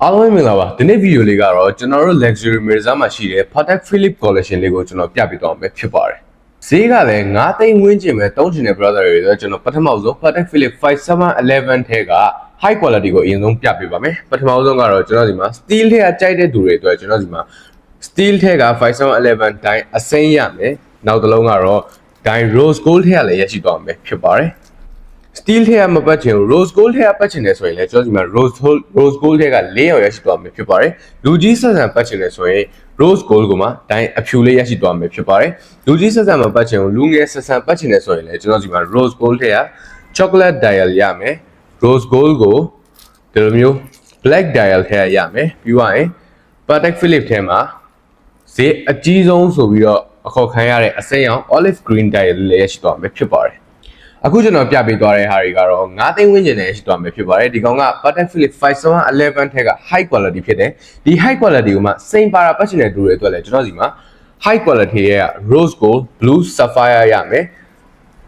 အားလုံးမင်္ဂလာပါဒီနေ့ဗီဒီယိုလေးကတော့ကျွန်တော်တို့ luxury mirror မှာရှိတဲ့ Patek Philippe collection လေးကိုကျွန်တော်ပြပြသွားမယ်ဖြစ်ပါတယ်ဈေးကလည်း9သိန်းဝန်းကျင်ပဲသုံးချင်တဲ့ brother တွေဆိုတော့ကျွန်တော်ပထမဆုံး Patek Philippe 5711ထဲက high quality ကိုအရင်ဆုံးပြပြပါမယ်ပထမဆုံးကတော့ကျွန်တော်ဒီမှာ steel ထဲကကြိုက်တဲ့သူတွေအတွက်ကျွန်တော်ဒီမှာ steel ထဲက5711တိုင်းအစိမ်းရမယ်နောက်တစ်လုံးကတော့တိုင်း rose gold ထဲကလည်းရရှိသွားမယ်ဖြစ်ပါတယ်steel ထဲကမပတ်ချင် rose gold ထဲကပတ်ချင်တယ်ဆိုရင်လည်းကျွန်တော်ဒီမှာ rose gold ထဲက၄ရောင်ရရှိသွားမယ်ဖြစ်ပါတယ်လူကြီးဆက်ဆံပတ်ချင်တယ်ဆိုရင် rose gold ကိုမှဒိုင်းအဖြူလေးရရှိသွားမယ်ဖြစ်ပါတယ်လူကြီးဆက်ဆံမပတ်ချင်လူငယ်ဆက်ဆံပတ်ချင်တယ်ဆိုရင်လည်းကျွန်တော်ဒီမှာ rose gold ထဲက chocolate dial ရမယ် rose gold ကိုဒီလိုမျိုး black dial ထဲကရမယ်ပြီးသွားရင် Patek Philippe ထဲမှာဈေးအကြီးဆုံးဆိုပြီးတော့အခေါ်ခံရတဲ့အစိမ်းရောင် olive green dial လေးရရှိသွားမယ်ဖြစ်ပါတယ်အခုကျွန်တော်ပြပေးသွားတဲ့ဟာတွေကတော့9သိန်းဝန်းကျင်နဲ့ရှိသွားမယ်ဖြစ်ပါတယ်ဒီကောင်က Patek Philippe 5711ထဲက high quality ဖြစ်တယ်ဒီ high quality ကိုမှစိန်ပါတာပတ်ချင်တဲ့သူတွေအတွက်လည်းကျွန်တော်စီမှာ high quality ရဲ့ rose gold blue sapphire ရမယ်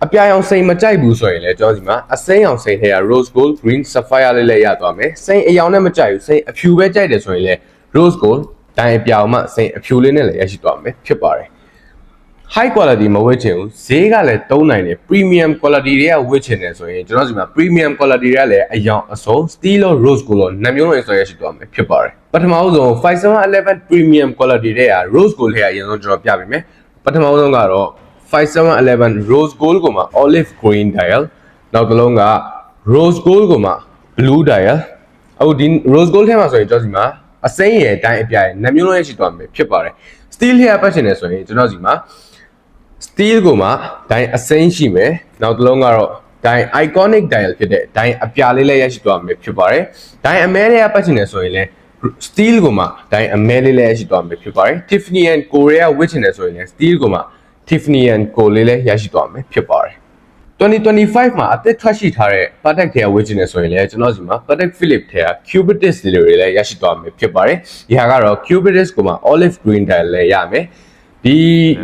အပြာရောင်စိန်မကြိုက်ဘူးဆိုရင်လည်းကျွန်တော်စီမှာအစိမ်းရောင်စိန်ထဲက rose gold green sapphire လေးလည်းရသွားမယ်စိန်အရောင်နဲ့မကြိုက်ဘူးစိန်အဖြူပဲကြိုက်တယ်ဆိုရင်လည်း rose gold တိုင်းအပြောင်မှစိန်အဖြူလေးနဲ့လည်းရရှိသွားမယ်ဖြစ်ပါတယ် high quality မဝတ်ချင်ဘူးဈေးကလည်းသုံးနိုင်တယ် premium quality တွေကဝတ်ချင်တယ်ဆိုရင်ကျွန်တော်ဒီမှာ premium quality တွေကလည်းအယောင်အစုံ steel or rose gold လို့နှစ်မျိုးလုံးဆိုရရှိသွားမယ်ဖြစ်ပါတယ်ပထမဆုံး5711 premium quality တွေက rose gold ထဲကအရင်ဆုံးကျွန်တော်ပြပေးမယ်ပထမဆုံးကတော့5711 rose gold ကိုမှ olive green dial နောက်တစ်လုံးက rose gold ကိုမှ blue dial အခုဒီ rose gold ထဲမှာဆိုရင်ကျွန်တော်ဒီမှာအစိမ်းရယ်တိုင်းအပြားရယ်နှစ်မျိုးလုံးရရှိသွားမယ်ဖြစ်ပါတယ် steel ထဲကပတ်ချင်တယ်ဆိုရင်ကျွန်တော်ဒီမှာsteel ကိုမှဒိုင်းအစိမ်းရှိမယ်နောက်တစ်လုံးကတော့ဒိုင်း iconic dial ဖြစ်တဲ့ဒိုင်းအပြာလေးလည်းရရှိသွားမယ်ဖြစ်ပါတယ်ဒိုင်းအမဲလေးကပတ်ချင်တယ်ဆိုရင်လည်း steel ကိုမှဒိုင်းအမဲလေးလည်းရရှိသွားမယ်ဖြစ်ပါတယ် Tiffany & Co ရဲ့ဝတ်ချင်တယ်ဆိုရင်လည်း steel ကိုမှ Tiffany & Co လေးလည်းရရှိသွားမယ်ဖြစ်ပါတယ်2025မှာအသစ်ထွက်ရှိထားတဲ့ Patek ထဲကဝတ်ချင်တယ်ဆိုရင်လည်းကျွန်တော်စီမှာ Patek Philippe ထဲက Cubitus တွေလည်းရရှိသွားမယ်ဖြစ်ပါတယ်ဒီဟာကတော့ Cubitus ကိုမှ olive green dial လည်းရမယ်ဒီ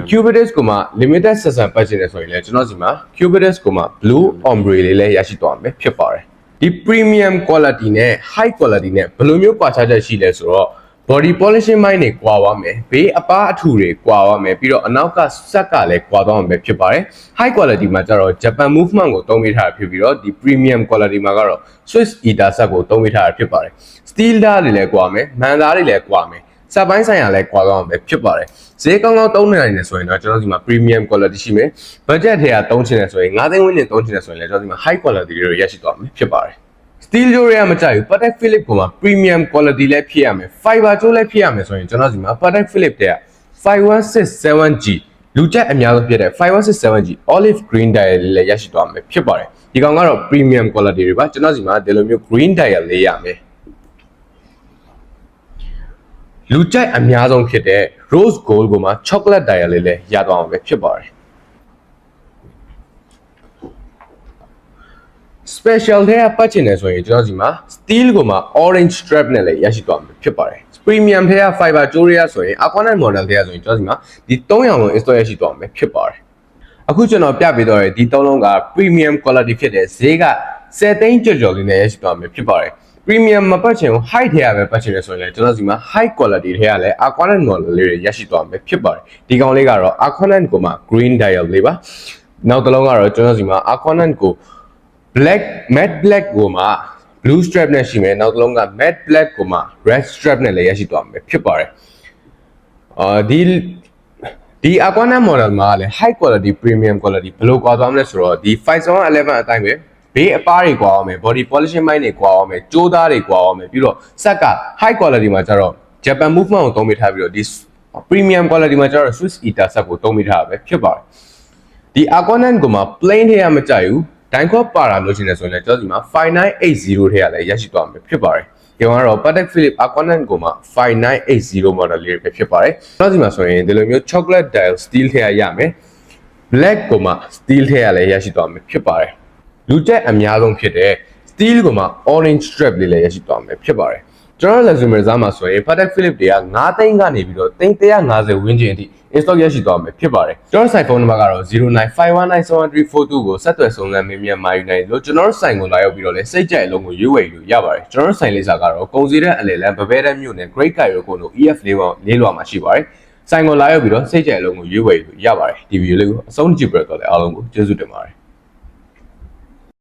Cubitus ကိုမှ limited ဆက်ဆံပတ်ချင်တယ်ဆိုရင်လည်းကျွန်တော်စီမှာ Cubitus ကိုမှ blue ombre လေးလည်းရရှိသွားမယ်ဖြစ်ပါတယ်ဒီ premium quality နဲ့ high quality နဲ့ဘယ်လိုမျိုးကွာခြားချက်ရှိလဲဆိုတော့ body polishing မိုင်းတွေကွာသွားမယ်ဘေးအပားအထူတွေကွာသွားမယ်ပြီးတော့အနောက်ကဆက်ကလည်းကွာသွားမှာဖြစ်ပါတယ် high quality မှာကျတော့ Japan movement ကိုသုံးပေးထားတာဖြစ်ပြီးတော့ဒီ premium quality မှာကတော့ Swiss Iter ဆက်ကိုသုံးပေးထားတာဖြစ်ပါတယ် steel ဓာတ်တွေလည်းကွာမယ်မှန်သားတွေလည်းကွာမယ်စက်ပိုင်းဆိုင်ရာလည်းကွာသွားမှာဖြစ်ပါတယ်ဈေးကောင်းကောင်းသုံးနိုင်တယ်ဆိုရင်တော့ကျွန်တော်ဒီမှာ premium quality ရှိမယ် budget ထဲကသုံးချင်တယ်ဆိုရင်9သိန်းဝန်းကျင်သုံးချင်တယ်ဆိုရင်လည်းကျွန်တော်ဒီမှာ high quality တွေရရှိသွားမှာဖြစ်ပါတယ်steel ကြိုးရမကြိုက်ဘူး Patek Philippe ကိုမှ premium quality လည်းဖြစ်ရမယ် fiber ကြိုးလည်းဖြစ်ရမယ်ဆိုရင်ကျွန်တော်ဒီမှာ Patek Philippe တဲ့ 5167G လူကြိုက်အများဆုံးဖြစ်တဲ့ 5167G olive green dial လည်းရရှိသွားမယ်ဖြစ်ပါတယ်ဒီကောင်ကတော့ premium quality တွေပါကျွန်တော်ဒီမှာဒီလိုမျိုး green dial လေးရမယ်လူကြိုက်အများဆုံးဖြစ်တဲ့ rose gold ကိုမှ chocolate dial လေးလည်းရသွားမှာပဲဖြစ်ပါတယ် special ထဲကပတ်ချင်တယ်ဆိုရင်ကျွန်တော်ဒီမှာ steel ကိုမှ orange strap နဲ့လည်းရရှိသွားမှာဖြစ်ပါတယ် premium ထဲက fiber ကြိုးရဆိုရင် aquanet model ထဲကဆိုရင်ကျွန်တော်ဒီမှာဒီ3ရောင်လုံး install ရရှိသွားမှာဖြစ်ပါတယ်အခုကျွန်တော်ပြပေးတော့တဲ့ဒီ3လုံးက premium quality ဖြစ်တဲ့ဈေးက10သိန်းကျော်ကျော်လေးနဲ့ရရှိသွားမှာဖြစ်ပါတယ် premium မပတ်ချင်ဘူး high ထဲကပဲပတ်ချင်တယ်ဆိုရင်လည်းကျွန်တော်ဒီမှာ high quality ထဲကလည်း aquanet model လေးတွေရရှိသွားမှာဖြစ်ပါတယ်ဒီကောင်လေးကတော့ aquanet ကိုမှ green dial လေးပါနောက်တစ်လုံးကတော့ကျွန်တော်ဒီမှာ aquanet ကိုblack matte black ကိုမှ blue strap နဲ့ရှိမယ်နောက်တစ်လုံးက matte black ကိုမှ red strap နဲ့လည်းရရှိသွားမှာဖြစ်ပါတယ်ဒီ aquanet model မှာလည်း high quality premium quality ဘယ်လိုကွာသွားမလဲဆိုတော့ဒီ5711အတိုင်းပဲဘေးအပားတွေကွာအောင်မယ် body polishing မိုင်းတွေကွာအောင်မယ်ကြိုးသားတွေကွာအောင်မယ်ပြီးတော့ဆက်က high quality မှာကျတော့ Japan movement ကိုသုံးပေးထားပြီးတော့ဒီ premium quality မှာကျတော့ Swiss Iter ဆက်ကိုသုံးပေးထားတာပဲဖြစ်ပါတယ်ဒီ aquanet ကိုမှ plain ထဲကမကြိုက်ဘူးဒိုင်းခေါ်ပါတာလို့ရှိနေဆိုရင်လည်းကျွန်တော်ဒီမှာ5980ထဲကလည်းရရှိသွားမှာဖြစ်ပါတယ်ဒီမှာတော့ Patek Philippe aquanet ကိုမှ5980 model လေးပဲဖြစ်ပါတယ်ကျွန်တော်ဒီမှာဆိုရင်ဒီလိုမျိုး chocolate dial steel ထဲကရမယ် black ကိုမှ steel ထဲကလည်းရရှိသွားမှာဖြစ်ပါတယ်လူကျက်အများဆုံးဖြစ်တဲ့ steel ကိုမှ orange strap လေးလည်းရရှိသွားမှာဖြစ်ပါတယ် ကျွန်တော် luxury စားမှာဆိုရင် Patek Philippe တွေက9သိန်းကနေပြီးတော့350ဝန်းကျင်အထိ in stock ရရှိသွားမယ်ဖြစ်ပါတယ်ကျွန်တော်ဆိုင်ဖုန်းနံပါတ်ကတော့0951971342ကိုဆက်သွယ်စုံစမ်းမေးမြန်းမှာယူနိုင်လို့ကျွန်တော်ဆိုင်ကိုလာရောက်ပြီးတော့လည်းစိတ်ကြိုက်အလုံးကိုရွေးဝယ်လို့ရပါတယ်ကျွန်တော်ဆိုင်လေးစာကတော့ကုန်စည်တဲ့အလဲလန်ဗဘဲတန်းမြို့နယ် Great Cairo ကိုလို့ EF လေးလွှာမှာရှိပါတယ်ဆိုင်ကိုလာရောက်ပြီးတော့စိတ်ကြိုက်အလုံးကိုရွေးဝယ်လို့ရပါတယ်ဒီဗီဒီယိုလေးကိုအဆုံးကြည့်ပြတော့လည်းအားလုံးကိုကျေးဇူးတင်ပါတယ်